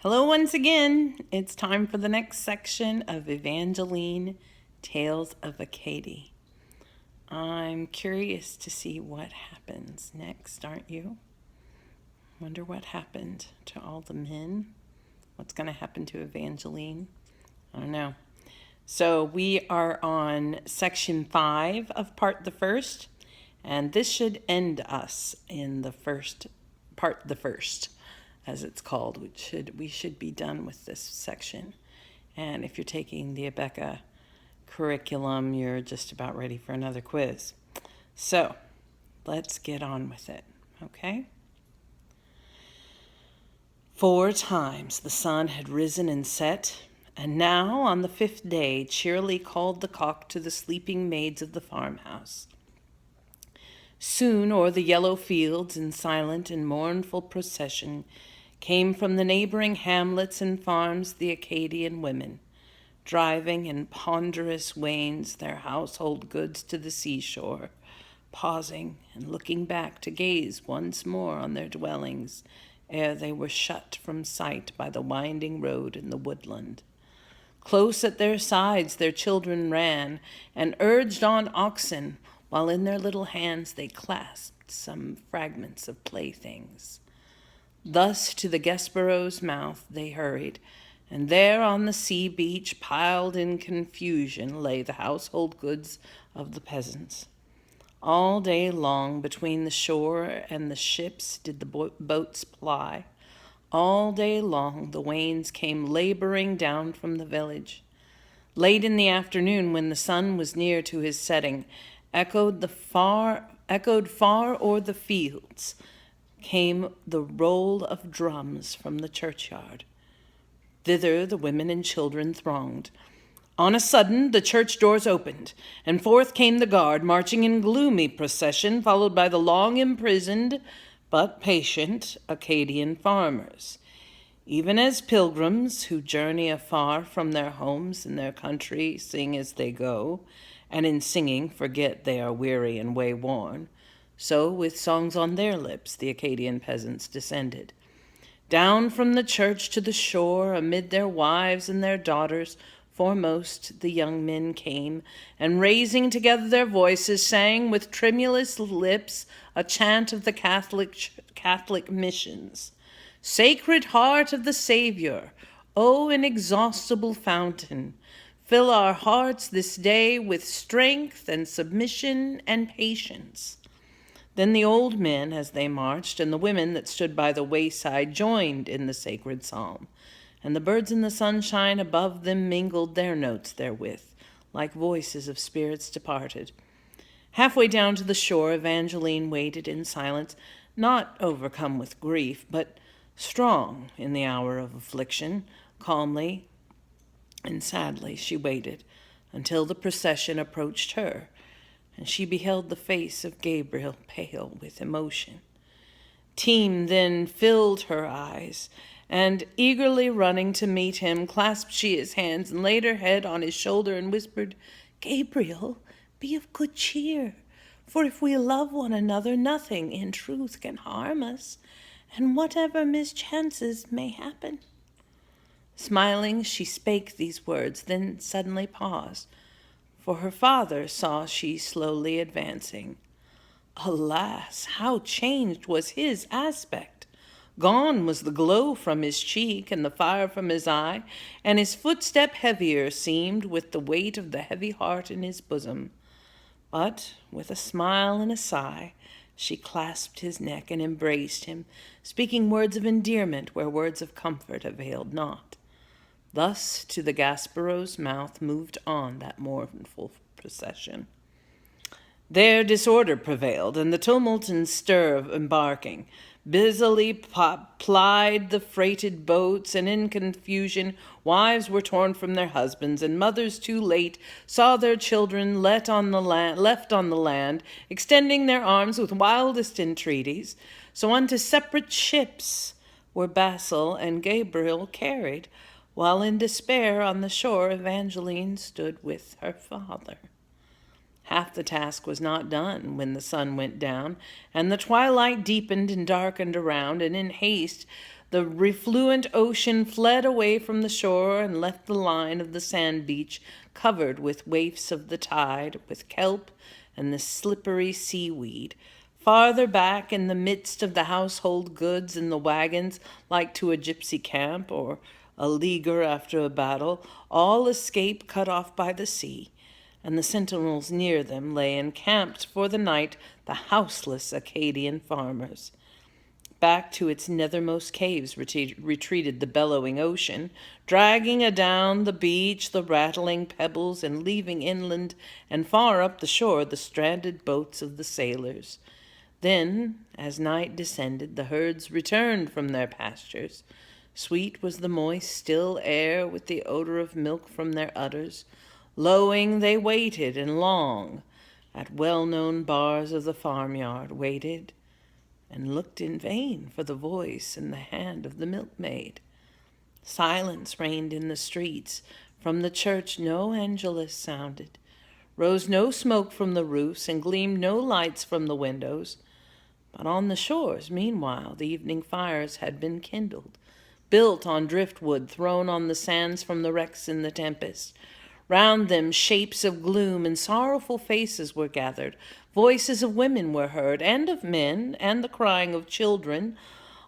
Hello once again. It's time for the next section of Evangeline, Tales of Acadie. I'm curious to see what happens next, aren't you? Wonder what happened to all the men? What's going to happen to Evangeline? I don't know. So we are on section 5 of part the first, and this should end us in the first, as it's called. We should be done with this section. And if you're taking the Abeka curriculum, you're just about ready for another quiz. So let's get on with it, okay? 4 times the sun had risen and set, and now on the 5th day cheerily called the cock to the sleeping maids of the farmhouse. Soon o'er the yellow fields in silent and mournful procession came from the neighboring hamlets and farms the Acadian women, driving in ponderous wains their household goods to the seashore, pausing and looking back to gaze once more on their dwellings ere they were shut from sight by the winding road in the woodland. Close at their sides their children ran and urged on oxen, while in their little hands they clasped some fragments of playthings. Thus to the Gaspereau's mouth they hurried, and there on the sea beach, piled in confusion, lay the household goods of the peasants. All day long between the shore and the ships did the boats ply. All day long the wains came laboring down from the village. Late in the afternoon, when the sun was near to his setting, echoed far o'er the fields came the roll of drums from the churchyard. Thither the women and children thronged. On a sudden the church doors opened, and forth came the guard, marching in gloomy procession, followed by the long-imprisoned but patient Acadian farmers. Even as pilgrims who journey afar from their homes and their country sing as they go, and in singing forget they are weary and way-worn, so with songs on their lips the Acadian peasants descended. Down from the church to the shore, amid their wives and their daughters, foremost the young men came, and raising together their voices, sang with tremulous lips a chant of the Catholic missions. Sacred Heart of the Savior, O inexhaustible fountain, fill our hearts this day with strength and submission and patience. Then the old men, as they marched, and the women that stood by the wayside, joined in the sacred psalm, and the birds in the sunshine above them mingled their notes therewith, like voices of spirits departed. Halfway down to the shore, Evangeline waited in silence, not overcome with grief, but strong in the hour of affliction. Calmly and sadly she waited until the procession approached her, and she beheld the face of Gabriel pale with emotion. Tears then filled her eyes, and eagerly running to meet him, clasped she his hands and laid her head on his shoulder and whispered, "Gabriel, be of good cheer, for if we love one another, nothing in truth can harm us, and whatever mischances may happen." Smiling, she spake these words, then suddenly paused, for her father saw she slowly advancing. Alas, how changed was his aspect! Gone was the glow from his cheek and the fire from his eye, and his footstep heavier seemed with the weight of the heavy heart in his bosom. But with a smile and a sigh, she clasped his neck and embraced him, speaking words of endearment where words of comfort availed not. Thus to the Gaspereau's mouth moved on that mournful procession. There disorder prevailed, and the tumult and stir of embarking. Busily plied the freighted boats, and in confusion wives were torn from their husbands, and mothers too late saw their children left on the land, extending their arms with wildest entreaties. So unto separate ships were Basil and Gabriel carried, while in despair on the shore Evangeline stood with her father. Half the task was not done when the sun went down, and the twilight deepened and darkened around, and in haste The refluent ocean fled away from the shore and left the line of the sand beach covered with waifs of the tide, with kelp and the slippery seaweed. Farther back, in the midst of the household goods in the wagons, like to a gypsy camp or a leaguer after a battle, all escape cut off by the sea, and the sentinels near them lay encamped for the night, the houseless Acadian farmers. Back to its nethermost caves retreated the bellowing ocean, dragging adown the beach the rattling pebbles and leaving inland and far up the shore the stranded boats of the sailors. Then, as night descended, the herds returned from their pastures. Sweet was the moist, still air with the odor of milk from their udders. Lowing, they waited and long at well-known bars of the farmyard, waited and looked in vain for the voice and the hand of the milkmaid. Silence reigned in the streets. From the church no angelus sounded. Rose no smoke from the roofs, and gleamed no lights from the windows. But on the shores, meanwhile, the evening fires had been kindled, built on driftwood thrown on the sands from the wrecks in the tempest. Round them shapes of gloom and sorrowful faces were gathered. Voices of women were heard, and of men, and the crying of children.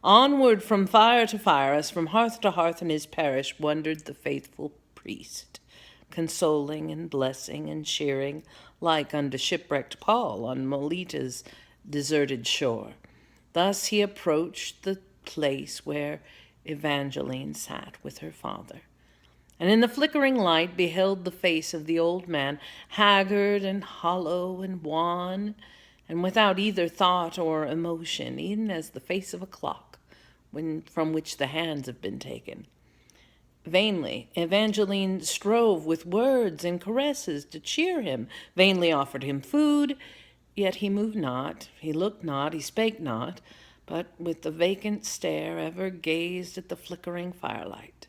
Onward from fire to fire, as from hearth to hearth in his parish, wandered the faithful priest, consoling and blessing and cheering, like unto shipwrecked Paul on Melita's deserted shore. Thus he approached the place where Evangeline sat with her father, and in the flickering light beheld the face of the old man, haggard and hollow and wan, and without either thought or emotion, even as the face of a clock from which the hands have been taken. Vainly Evangeline strove with words and caresses to cheer him, vainly offered him food, yet he moved not, he looked not, he spake not, but with the vacant stare ever gazed at the flickering firelight.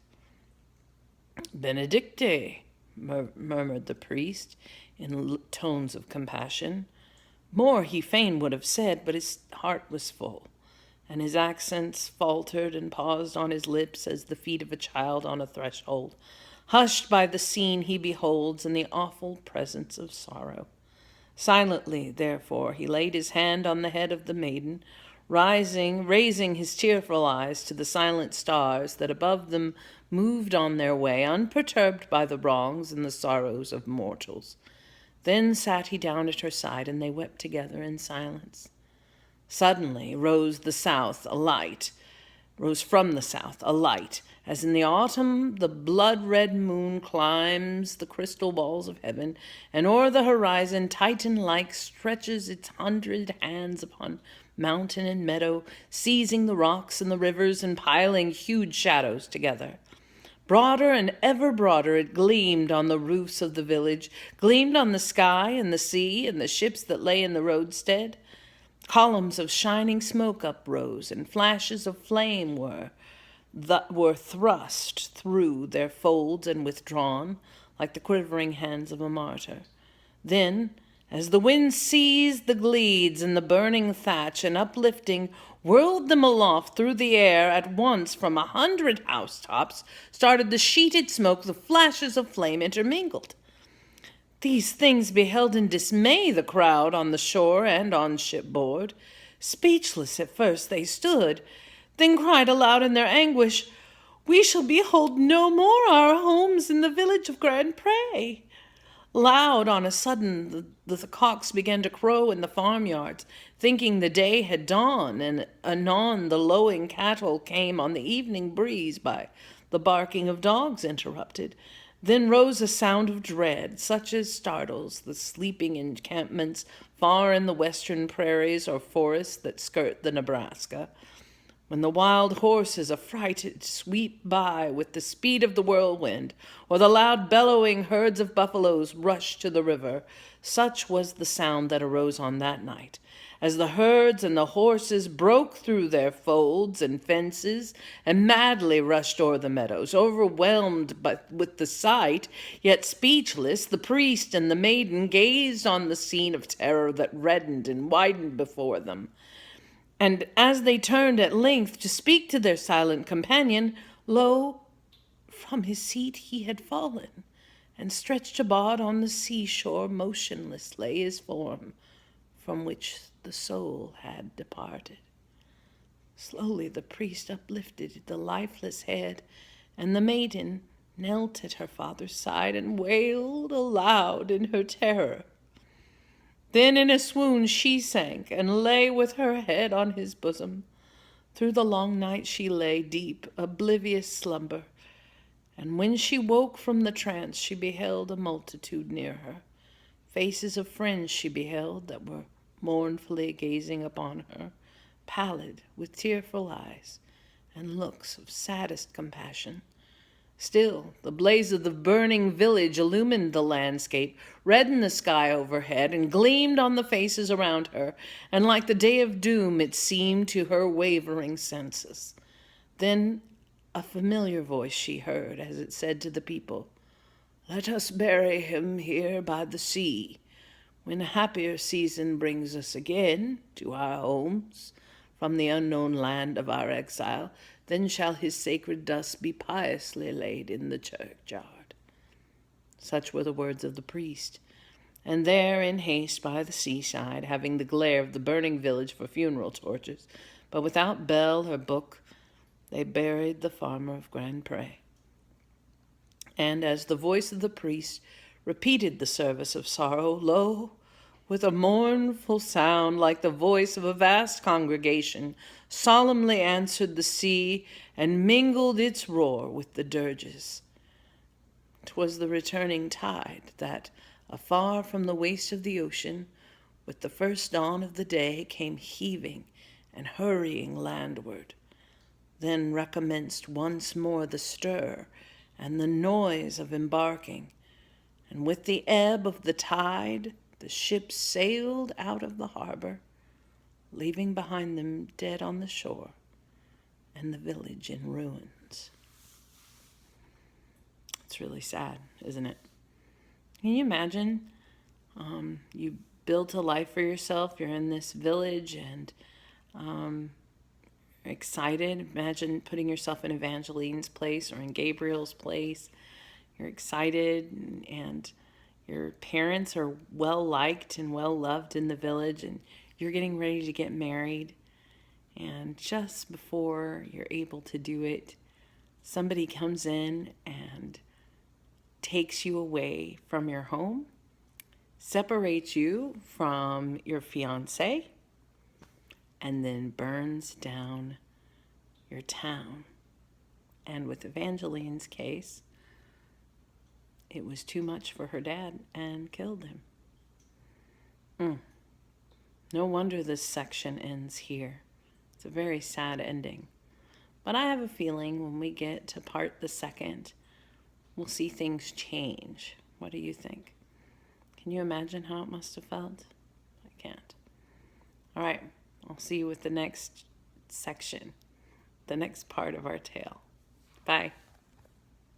"Benedicte," murmured the priest in tones of compassion. More he fain would have said, but his heart was full, and his accents faltered and paused on his lips as the feet of a child on a threshold, hushed by the scene he beholds in the awful presence of sorrow. Silently, therefore, he laid his hand on the head of the maiden, raising his tearful eyes to the silent stars that above them moved on their way, unperturbed by the wrongs and the sorrows of mortals. Then sat he down at her side, and they wept together in silence. Suddenly rose from the south a light, as in the autumn the blood-red moon climbs the crystal walls of heaven, and o'er the horizon Titan-like stretches its 100 hands upon mountain and meadow, seizing the rocks and the rivers and piling huge shadows together. Broader and ever broader it gleamed on the roofs of the village, gleamed on the sky and the sea and the ships that lay in the roadstead. Columns of shining smoke uprose, and flashes of flame were thrust through their folds and withdrawn, like the quivering hands of a martyr. Then, as the wind seized the gleeds and the burning thatch, and uplifting, whirled them aloft through the air, at once from 100 housetops started the sheeted smoke, the flashes of flame intermingled. These things beheld in dismay the crowd on the shore and on shipboard. Speechless at first they stood, then cried aloud in their anguish, "We shall behold no more our homes in the village of Grand Pré." Loud on a sudden the cocks began to crow in the farmyards, thinking the day had dawned, and anon the lowing cattle came on the evening breeze by the barking of dogs interrupted. Then rose a sound of dread, such as startles the sleeping encampments far in the western prairies or forests that skirt the Nebraska, when the wild horses, affrighted, sweep by with the speed of the whirlwind, or the loud bellowing herds of buffaloes rush to the river. Such was the sound that arose on that night, as the herds and the horses broke through their folds and fences and madly rushed o'er the meadows. Overwhelmed with the sight, yet speechless, the priest and the maiden gazed on the scene of terror that reddened and widened before them. And as they turned at length to speak to their silent companion, lo, from his seat he had fallen, and stretched abroad on the seashore motionless lay his form, from which the soul had departed. Slowly the priest uplifted the lifeless head, and the maiden knelt at her father's side and wailed aloud in her terror. Then in a swoon she sank and lay with her head on his bosom. Through the long night she lay deep, oblivious slumber, and when she woke from the trance she beheld a multitude near her. Faces of friends she beheld that were mournfully gazing upon her, pallid, with tearful eyes, and looks of saddest compassion. Still, the blaze of the burning village illumined the landscape, reddened the sky overhead, and gleamed on the faces around her, and like the day of doom it seemed to her wavering senses. Then a familiar voice she heard as it said to the people, "Let us bury him here by the sea. When a happier season brings us again to our homes from the unknown land of our exile, then shall his sacred dust be piously laid in the churchyard." Such were the words of the priest. And there, in haste by the seaside, having the glare of the burning village for funeral torches, but without bell or book, they buried the farmer of Grand Pré. And as the voice of the priest repeated the service of sorrow, lo, with a mournful sound like the voice of a vast congregation, solemnly answered the sea and mingled its roar with the dirges. 'Twas the returning tide that, afar from the waste of the ocean, with the first dawn of the day came heaving and hurrying landward. Then recommenced once more the stir and the noise of embarking, and with the ebb of the tide the ships sailed out of the harbor, leaving behind them dead on the shore and the village in ruins. It's really sad, isn't it? Can you imagine? You built a life for yourself. You're in this village and excited. Imagine putting yourself in Evangeline's place or in Gabriel's place. You're excited and your parents are well liked and well loved in the village, and you're getting ready to get married. And just before you're able to do it, somebody comes in and takes you away from your home, separates you from your fiancé, and then burns down your town. And with Evangeline's case, it was too much for her dad and killed him. No wonder this section ends here. It's a very sad ending. But I have a feeling when we get to part the second, we'll see things change. What do you think? Can you imagine how it must have felt? I can't. All right, I'll see you with the next section, the next part of our tale. Bye.